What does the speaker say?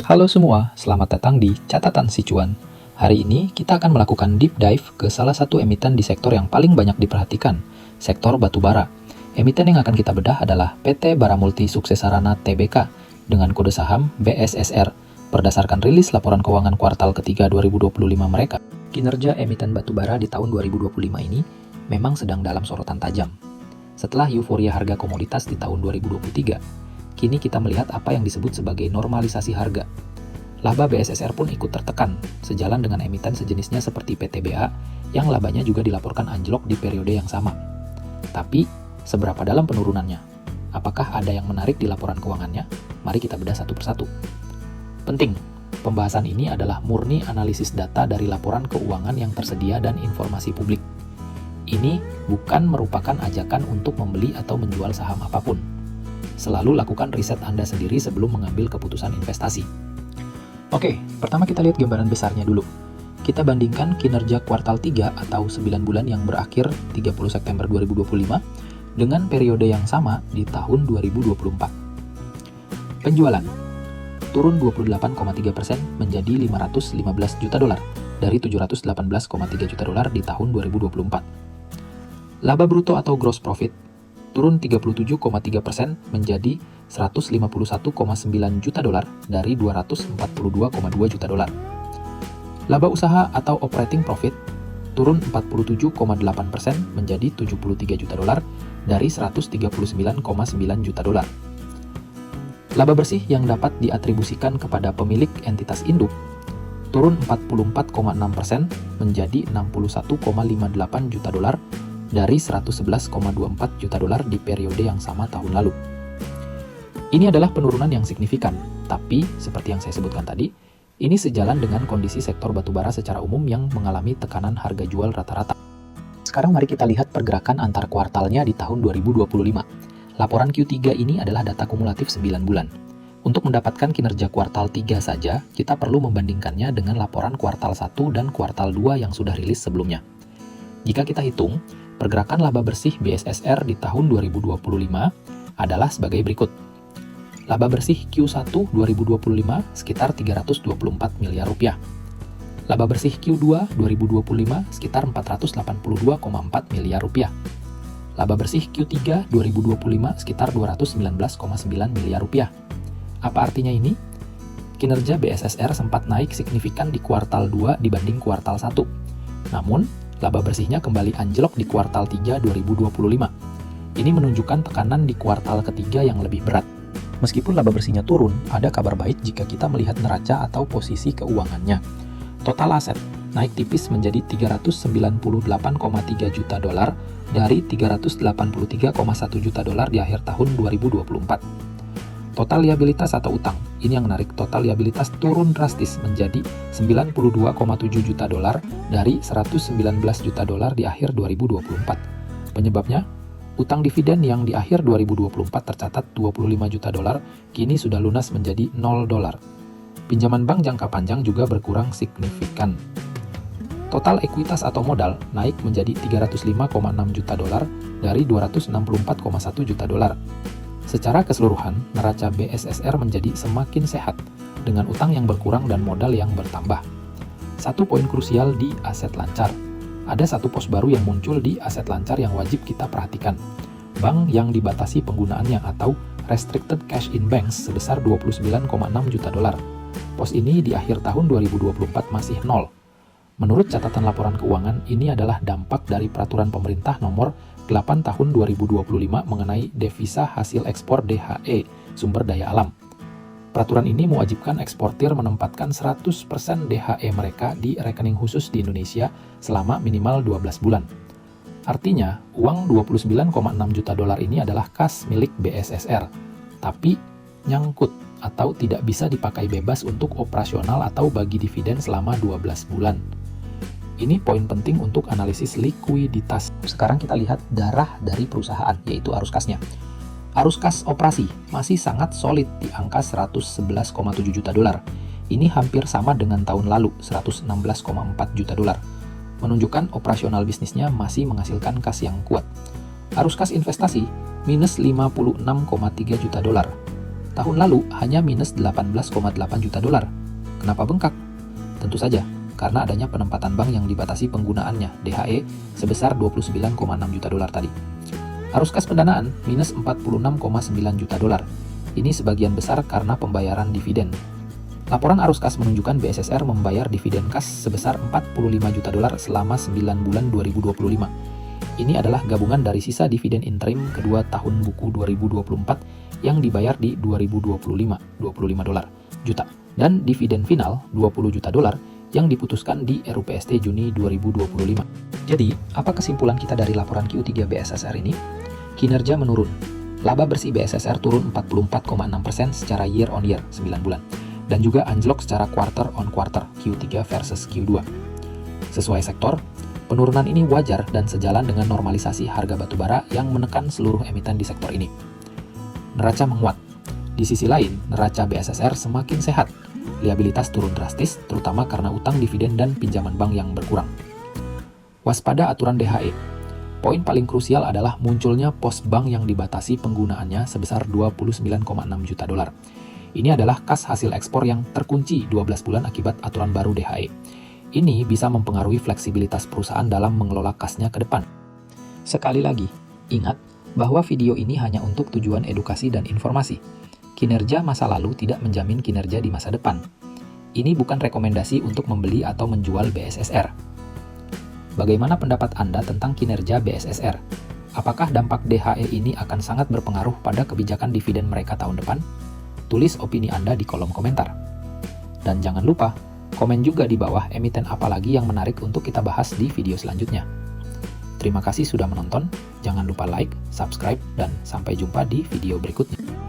Halo semua, selamat datang di Catatan Si Cuan. Hari ini kita akan melakukan deep dive ke salah satu emiten di sektor yang paling banyak diperhatikan, sektor batubara. Emiten yang akan kita bedah adalah PT Bara Multi Suksesarana Tbk dengan kode saham BSSR berdasarkan rilis laporan keuangan kuartal ketiga 2025 mereka. Kinerja emiten batubara di tahun 2025 ini memang sedang dalam sorotan tajam. Setelah euforia harga komoditas di tahun 2023, kini kita melihat apa yang disebut sebagai normalisasi harga. Laba BSSR pun ikut tertekan, sejalan dengan emiten sejenisnya seperti PTBA yang labanya juga dilaporkan anjlok di periode yang sama. Tapi, seberapa dalam penurunannya? Apakah ada yang menarik di laporan keuangannya? Mari kita bedah satu persatu. Penting, pembahasan ini adalah murni analisis data dari laporan keuangan yang tersedia dan informasi publik. Ini bukan merupakan ajakan untuk membeli atau menjual saham apapun. Selalu lakukan riset Anda sendiri sebelum mengambil keputusan investasi. Oke, pertama kita lihat gambaran besarnya dulu. Kita bandingkan kinerja kuartal 3 atau 9 bulan yang berakhir 30 September 2025 dengan periode yang sama di tahun 2024. Penjualan turun 28,3% menjadi 515 juta dolar dari 718,3 juta dolar di tahun 2024. Laba bruto atau gross profit turun 37,3% menjadi 151,9 juta dolar dari 242,2 juta dolar. Laba usaha atau operating profit turun 47,8% menjadi 73 juta dolar dari 139,9 juta dolar. Laba bersih yang dapat diatribusikan kepada pemilik entitas induk turun 44,6% menjadi 61,58 juta dolar dari 111,24 juta dolar di periode yang sama tahun lalu. Ini adalah penurunan yang signifikan, tapi seperti yang saya sebutkan tadi, ini sejalan dengan kondisi sektor batubara secara umum yang mengalami tekanan harga jual rata-rata. Sekarang mari kita lihat pergerakan antar kuartalnya di tahun 2025. Laporan Q3 ini adalah data kumulatif 9 bulan. Untuk mendapatkan kinerja kuartal 3 saja, kita perlu membandingkannya dengan laporan kuartal 1 dan kuartal 2 yang sudah rilis sebelumnya. Jika kita hitung, pergerakan laba bersih BSSR di tahun 2025 adalah sebagai berikut. Laba bersih Q1 2025 sekitar 324 miliar rupiah. Laba bersih Q2 2025 sekitar 482,4 miliar rupiah. Laba bersih Q3 2025 sekitar 219,9 miliar rupiah. Apa artinya ini? Kinerja BSSR sempat naik signifikan di kuartal 2 dibanding kuartal 1. Namun, laba bersihnya kembali anjlok di kuartal 3 2025. Ini menunjukkan tekanan di kuartal ketiga yang lebih berat. Meskipun laba bersihnya turun, ada kabar baik jika kita melihat neraca atau posisi keuangannya. Total aset naik tipis menjadi 398,3 juta dolar dari 383,1 juta dolar di akhir tahun 2024. Total liabilitas atau utang, ini yang menarik, total liabilitas turun drastis menjadi 92,7 juta dolar dari 119 juta dolar di akhir 2024. Penyebabnya, utang dividen yang di akhir 2024 tercatat 25 juta dolar, kini sudah lunas menjadi 0 dolar. Pinjaman bank jangka panjang juga berkurang signifikan. Total ekuitas atau modal naik menjadi 305,6 juta dolar dari 264,1 juta dolar. Secara keseluruhan, neraca BSSR menjadi semakin sehat dengan utang yang berkurang dan modal yang bertambah. Satu poin krusial di aset lancar. Ada satu pos baru yang muncul di aset lancar yang wajib kita perhatikan. Bank yang dibatasi penggunaannya atau restricted cash in banks sebesar 29,6 juta dolar. Pos ini di akhir tahun 2024 masih nol. Menurut catatan laporan keuangan, ini adalah dampak dari peraturan pemerintah nomor 8 tahun 2025 mengenai devisa hasil ekspor DHE, sumber daya alam. Peraturan ini mewajibkan eksportir menempatkan 100% DHE mereka di rekening khusus di Indonesia selama minimal 12 bulan. Artinya, uang 29,6 juta dolar ini adalah kas milik BSSR, tapi nyangkut atau tidak bisa dipakai bebas untuk operasional atau bagi dividen selama 12 bulan. Ini poin penting untuk analisis likuiditas. Sekarang kita lihat darah dari perusahaan, yaitu arus kasnya. Arus kas operasi masih sangat solid di angka 111,7 juta dolar. Ini hampir sama dengan tahun lalu, 116,4 juta dolar. Menunjukkan operasional bisnisnya masih menghasilkan kas yang kuat. Arus kas investasi minus 56,3 juta dolar. Tahun lalu hanya minus 18,8 juta dolar. Kenapa bengkak? Tentu saja, karena adanya penempatan bank yang dibatasi penggunaannya, DHE, sebesar 29,6 juta dolar tadi. Arus kas pendanaan minus 46,9 juta dolar. Ini sebagian besar karena pembayaran dividen. Laporan arus kas menunjukkan BSSR membayar dividen kas sebesar 45 juta dolar selama 9 bulan 2025. Ini adalah gabungan dari sisa dividen interim kedua tahun buku 2024 yang dibayar di 25 dolar juta, dan dividen final 20 juta dolar yang diputuskan di RUPST Juni 2025. Jadi, apa kesimpulan kita dari laporan Q3 BSSR ini? Kinerja menurun. Laba bersih BSSR turun 44,6% secara year on year 9 bulan, dan juga anjlok secara quarter on quarter Q3 versus Q2. Sesuai sektor, penurunan ini wajar dan sejalan dengan normalisasi harga batubara yang menekan seluruh emiten di sektor ini. Neraca menguat. Di sisi lain, neraca BSSR semakin sehat. Liabilitas turun drastis, terutama karena utang dividen dan pinjaman bank yang berkurang. Waspada aturan DHE. Poin paling krusial adalah munculnya pos bank yang dibatasi penggunaannya sebesar 29,6 juta dolar. Ini adalah kas hasil ekspor yang terkunci 12 bulan akibat aturan baru DHE. Ini bisa mempengaruhi fleksibilitas perusahaan dalam mengelola kasnya ke depan. Sekali lagi, ingat bahwa video ini hanya untuk tujuan edukasi dan informasi. Kinerja masa lalu tidak menjamin kinerja di masa depan. Ini bukan rekomendasi untuk membeli atau menjual BSSR. Bagaimana pendapat Anda tentang kinerja BSSR? Apakah dampak DHE ini akan sangat berpengaruh pada kebijakan dividen mereka tahun depan? Tulis opini Anda di kolom komentar. Dan jangan lupa, komen juga di bawah emiten apa lagi yang menarik untuk kita bahas di video selanjutnya. Terima kasih sudah menonton, jangan lupa like, subscribe, dan sampai jumpa di video berikutnya.